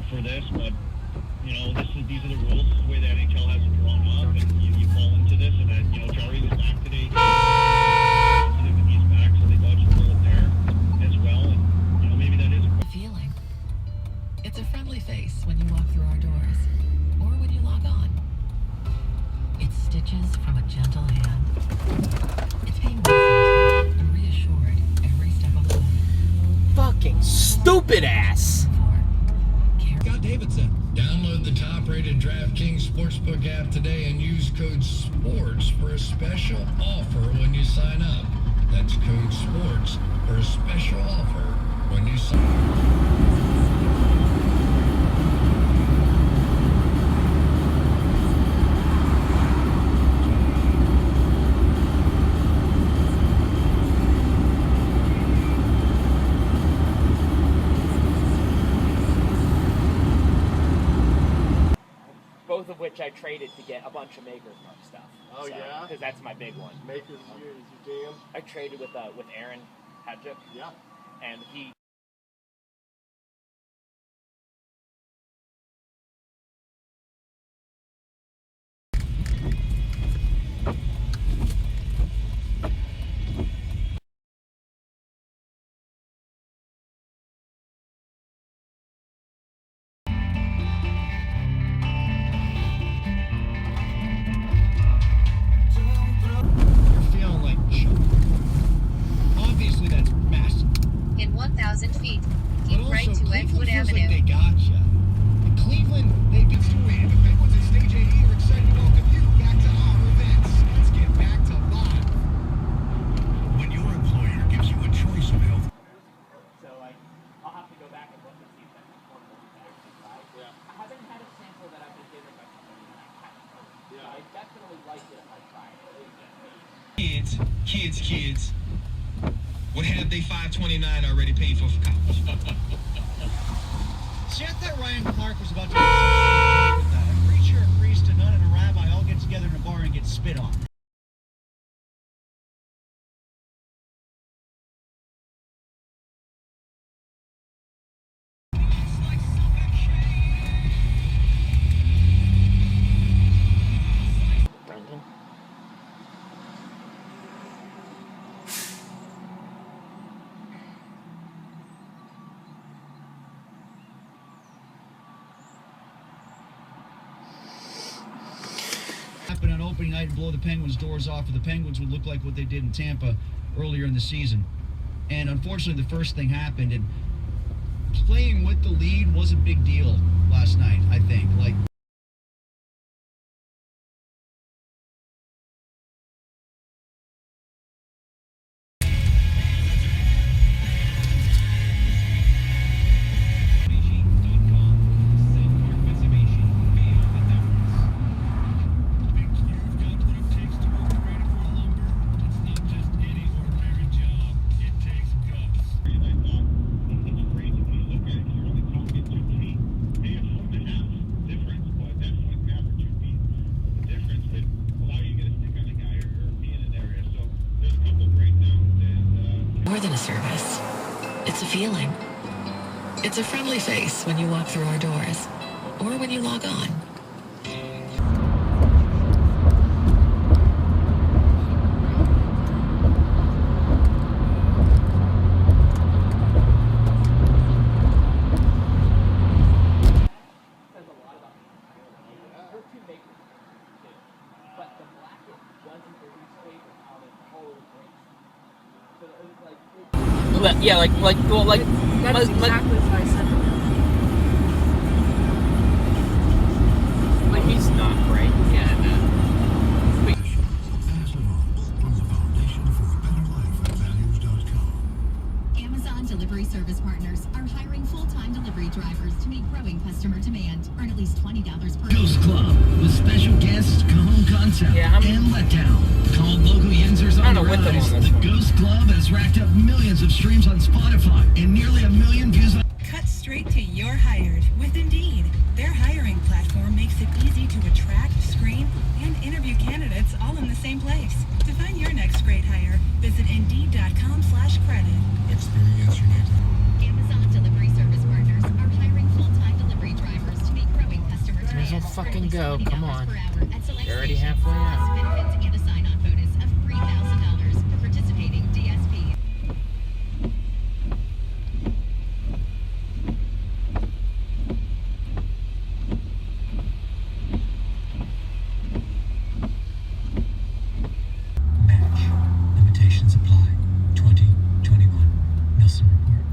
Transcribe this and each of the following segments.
for this, but these are the rules. This is the way the NHL has it drawn up, and you fall into this. And then Jari was back today. Positive, and he's back, so they dodged a bullet there as well. And maybe that is a feeling. It's a friendly face when you walk through our doors, or when you log on. It's stitches from a gentle hand. It's being listened and reassured every step of the way. Fucking stupid ass. Scott Davidson. Download the top-rated DraftKings Sportsbook app today and use code SPORTS for a special offer when you sign up. That's code SPORTS for a special offer when you sign up. Both of which I traded to get a bunch of Maker's Mark stuff. Oh, so, yeah? Because that's my big one. Maker's is your jam? I traded with Aaron Hadjuk. Yeah. And he... Obviously, that's massive. In 1,000 feet, keep But right also, to Edgewood Cleveland feels Avenue. like they gotcha. In Cleveland, they get to win. The Penguins at Stage AE are excited to welcome you back to our events. Let's get back to live. When your employer gives you a choice of health. So, I'll have to go back and look and see if that's affordable to actually try. Yeah. I haven't had a sample that I've been given by somebody that I haven't heard. Yeah. So I definitely like it if I try it. Kids. What have they 529 already paid for college? See, I thought Ryan Clark was about to make something with that. A preacher, a priest, a nun, and a rabbi all get together in a bar and get spit on. Brendan? Happen on opening night and blow the Penguins' doors off, or the Penguins would look like what they did in Tampa earlier in the season. And unfortunately, the first thing happened, and playing with the lead was a big deal last night, I think. Like, More than a service. It's a feeling. It's a friendly face when you walk through our doors, or when you log on. Yeah, like, That's exactly what I said. like he's not great. Yeah, no. From the Foundation for a Better Life at values.com. Amazon Delivery Service Partners are hiring full-time delivery drivers to meet growing customer demand. Earn at least $20 per Ghost Club with special guests Cajon Concept and Letdown. Called local Yinzers on the rise, the Ghost Club has racked up millions of streams on Spotify and nearly 1 million views on... Cut straight to you're hired with Indeed. Their hiring platform makes it easy to attract, screen, and interview candidates all in the same place. To find your next great hire, visit Indeed.com/credit. Experience your neighborhood. Amazon Delivery Service Partners are hiring full-time delivery drivers. fucking go. Come on. You're already halfway out. Benefits and a sign-on bonus of $3,000 for participating DSP. Match. Limitations apply. 2021. Nielsen Report.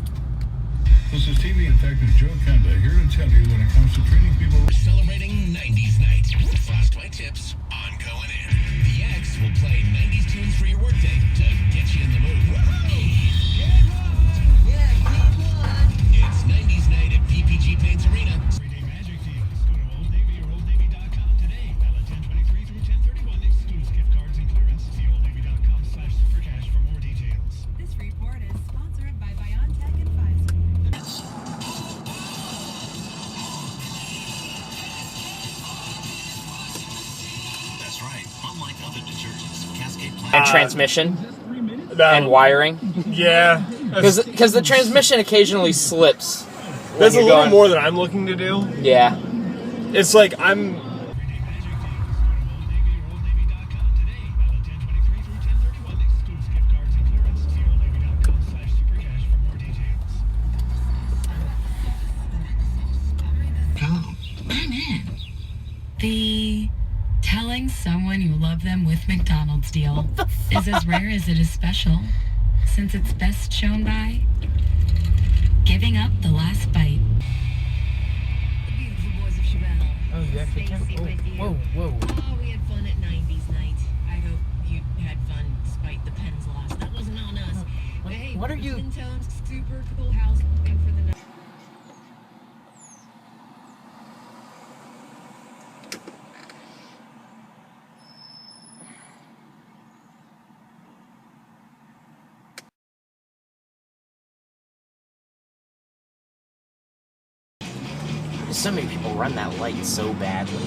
This is TV Detective Joe Kenda here to tell you when it comes to treating people. Celebrating 90s night. Frostbite tips on going in. The X will play 90s tunes for your workday to get you in the mood. It's 90s night at PPG Paints Arena. Everyday magic deals. Go to Old Navy or OldNavy.com today. Valid 10/23 through 10/31. Excludes gift cards and clearance. See OldNavy.com/supercash for more details. This report is sponsored by BioNTech and Pfizer. That's right. Unlike other detergents, Cascade And transmission. And wiring. Yeah. Because the transmission occasionally slips. when That's a you're little going- more than I'm looking to do. Yeah. It's like I'm. The telling someone you love them with McDonald's deal is as rare as it is special, since it's best shown by giving up the last bite. The beautiful boys of Chevelle. Oh, you actually can. Stacy with you. Whoa. Oh, we had fun at 90s night. I hope you had fun despite the Pens loss. That wasn't on us. But hey, what are you- Tones, super cool house for the night. So many people run that light so badly.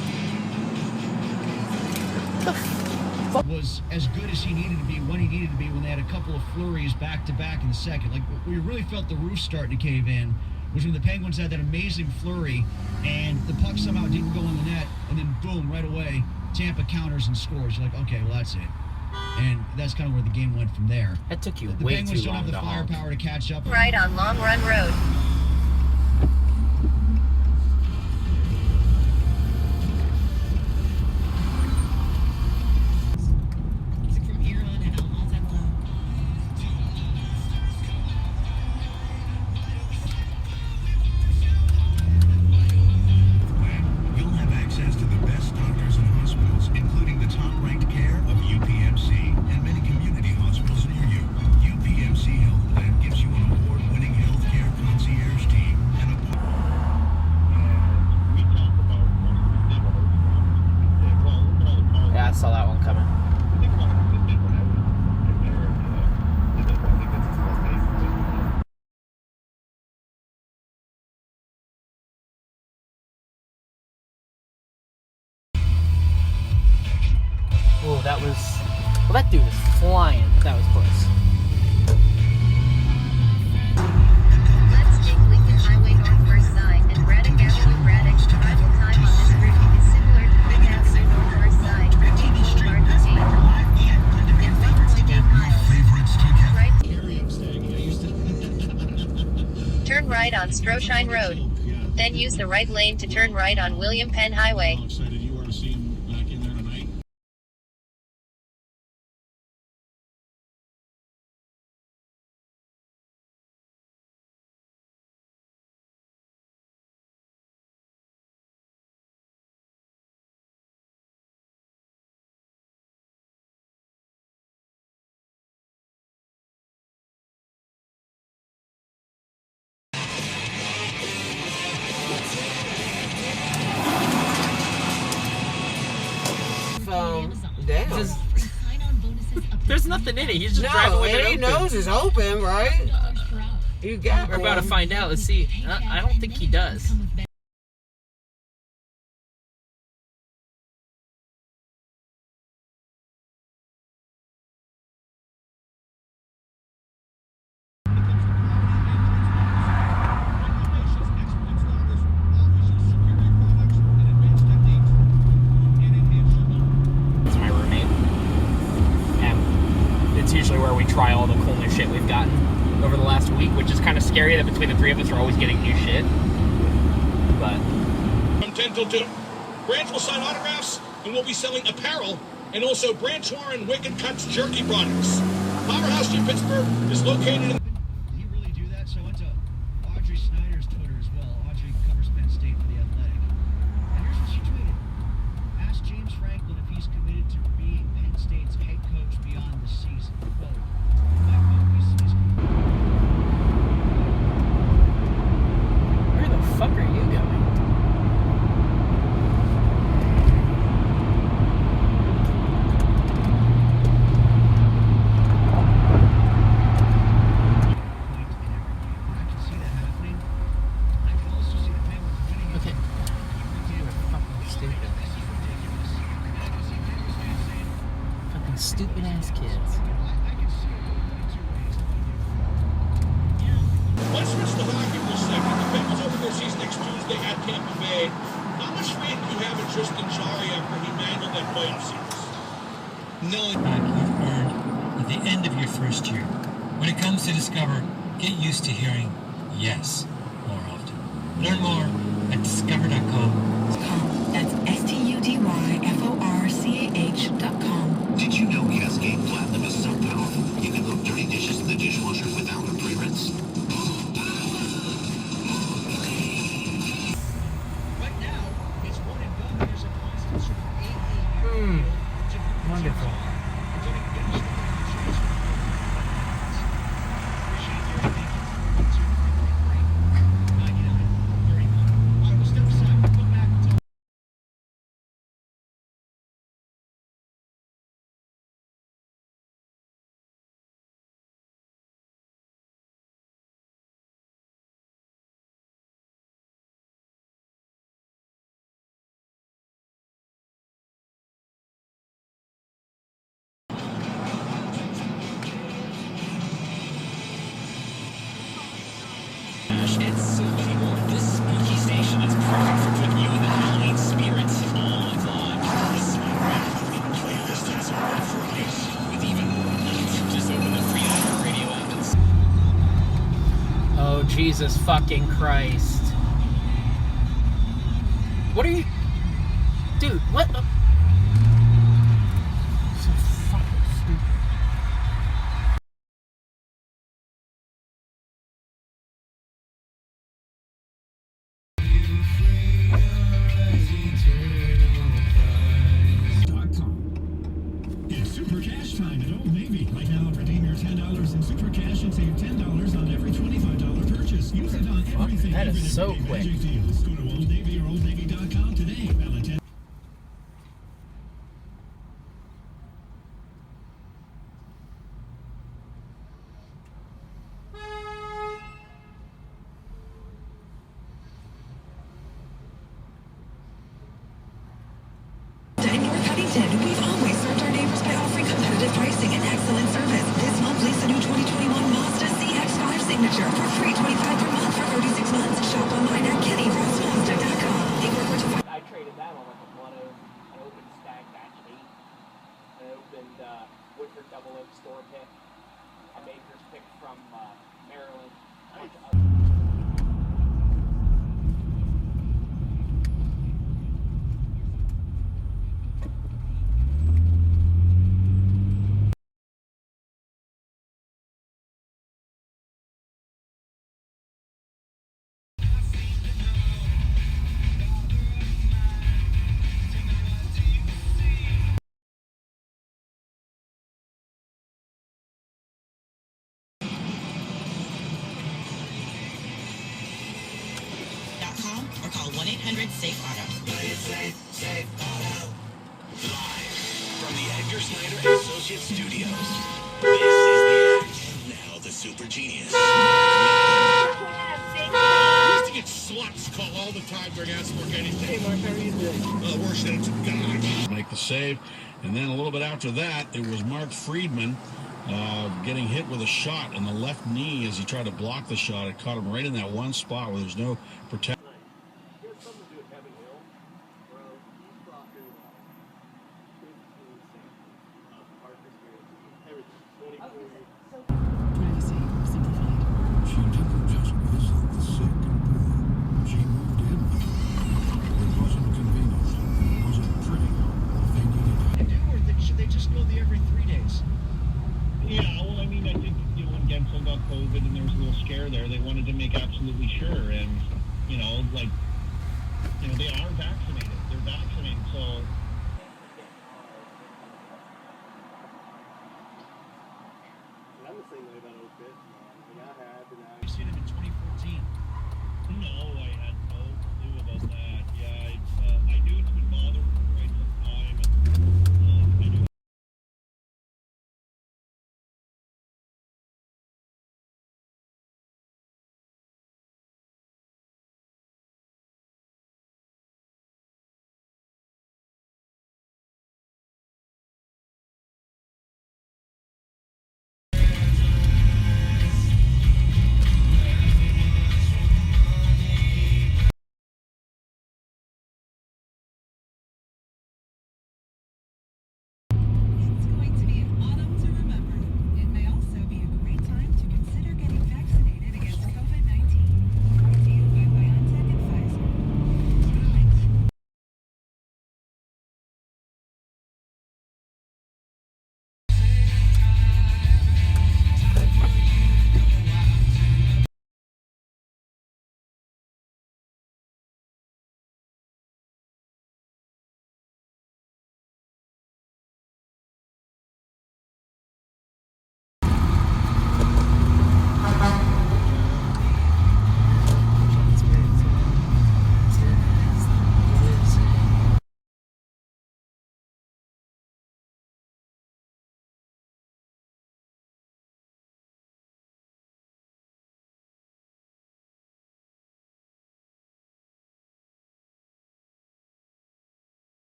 Was as good as he needed to be when he needed to be when they had a couple of flurries back to back in the second. Like, we really felt the roof starting to cave in was when the Penguins had that amazing flurry and the puck somehow didn't go in the net, and then boom, right away, Tampa counters and scores. You're like, okay, well, that's it. And that's kind of where the game went from there. That took you The way Penguins too don't long have the to honk. firepower to catch up. Right on Long Run Road. Music from here on out, all time low. You'll have access to the best doctors and hospitals, including the top-ranked care of UPMC and many community hospitals near you. UPMC Health Plan gives you an award-winning healthcare concierge team and a We talk about one of the big ones. Well, look at all the cars. Yeah, I saw that one coming. I think one of the big ones right there. I think that's a full face. Oh, that was... Well, that dude was flying. That was close. Let's take Lincoln Highway northwest side and Braddock Avenue. Braddock's arrival time on this route is similar to Fifth Avenue northwest side, Main Boulevard to Dade. In 1.8 miles. Right. Turn right on Stroshine Road. Then use the right lane to turn right on William Penn Highway. Excited you are to see him back in there tonight. Damn. There's nothing in it. He's just driving with it open. nose is open, right? You got We're about to find out. Let's see. I don't think he does. between the three of us are always getting new shit. But From 10 till 2. Branch will sign autographs, and we'll be selling apparel, and also Branch Warren Wicked Cuts jerky products. Powerhouse Gym Pittsburgh is located in... Did he really do that? So I went to Audrey Snyder's Twitter as well. Audrey covers Penn State for The Athletic. And here's what she tweeted. Ask James Franklin if he's committed to being Penn State's head coach beyond the season. Quote, my focus is... where the fuck are you going? Okay. Fucking stupid ass kids. Let's switch to hockey for a second. The Penguins open their season next Tuesday at Tampa Bay. How much faith do you have in Tristan Jarry after he mangled that playoff series? Knowing back you've earned at the end of your first year. When it comes to Discover, get used to hearing yes more often. Learn more at discover.com. That's STUDYFORCAH.com. Did you know Cascade Platinum is so powerful you can load dirty dishes in the dishwasher without a pre-rinse? Right now, it's one and done. There's a constant sort of 8-year deal. Wonderful. It's so cool. This spooky station is perfect for putting you in the Halloween spirit all time. This playlist has a red variety with even more lights. Just open the free radio app and... Oh, Jesus fucking Christ. What are you... Dude, what the... So fucking stupid. It's Super Cash time at Old Navy. Right now, redeem your $10 in Super Cash and save $10 on every $25 purchase. Use it on everything. That is even so everyday quick. Magic deals. Go to Old Navy or OldNavy.com today. Valentine. In North Huntington, we've always served our neighbors by offering competitive pricing and excellent service. This month, lease the new 2021 Mazda CX-5 Signature for free $25 per month for 36 months. Shop online at KennyRossMazda.com. I traded that on like a Blood Oak. I opened Stag Batch 8. I opened Woodford Double Oak Store Pick. A Maker's Pick from Maryland. A bunch of other... or call 1-800-SAFE-AUTO. Live from the Edgar Snyder and Associates Studios. This is the act. And now the Super Genius. I used to get sluts call all the time during Ask Mark anything. Hey, Mark, how are you doing? Worse than it's a god. Make the save. And then a little bit after that, it was Mark Friedman getting hit with a shot in the left knee as he tried to block the shot. It caught him right in that one spot where there's no protection. Privacy simplified. sure. And, you know, like, you know, they are vaccinated. They're vaccinated, so... I'm the same way about Oakbit. I've seen him in 2014. No, I had no clue about that. Yeah, I knew it's been bothering for quite some time. And, I knew It's going to be an autumn to remember. It may also be a great time to consider getting vaccinated against COVID-19. Brought to you by BioNTech and Pfizer.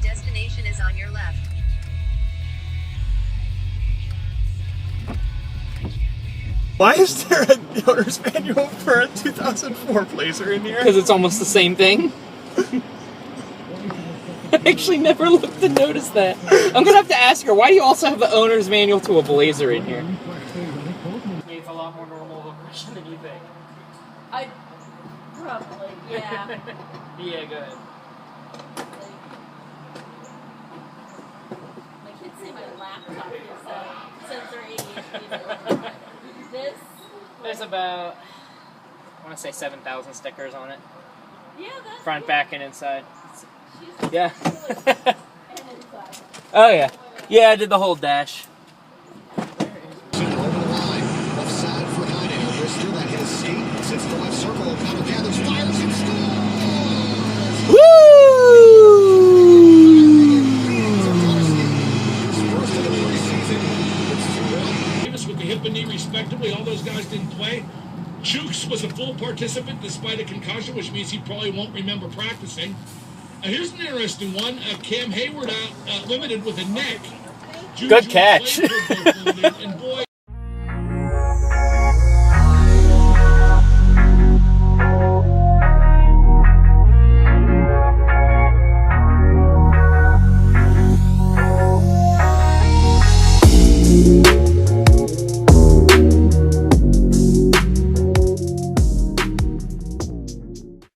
Destination is on your left. Why is there a owner's manual for a 2004 Blazer in here? Because it's almost the same thing. I actually never looked to notice that. I'm gonna have to ask her, why do you also have the owner's manual to a Blazer in here? It's a lot more normal of a question than you think. I probably, yeah. Yeah, go ahead. My kids say my laptop is sensor ADHD. This. There's about, I want to say 7,000 stickers on it. Yeah, that's Front, good. back, and inside. She's Yeah. and inside. Oh yeah. Yeah, I did the whole dash. Over the line. Left side for Hydale. Brister that hit his skate. Sits in the left circle. O'Connell gathers, fires, and scores! First of the preseason. It's 2-1. Davis with the hip and knee respectively. All those guys didn't play. Chooks was a full participant despite a concussion, which means he probably won't remember practicing. Here's an interesting one. Cam Hayward limited with a neck. Good catch. And boy,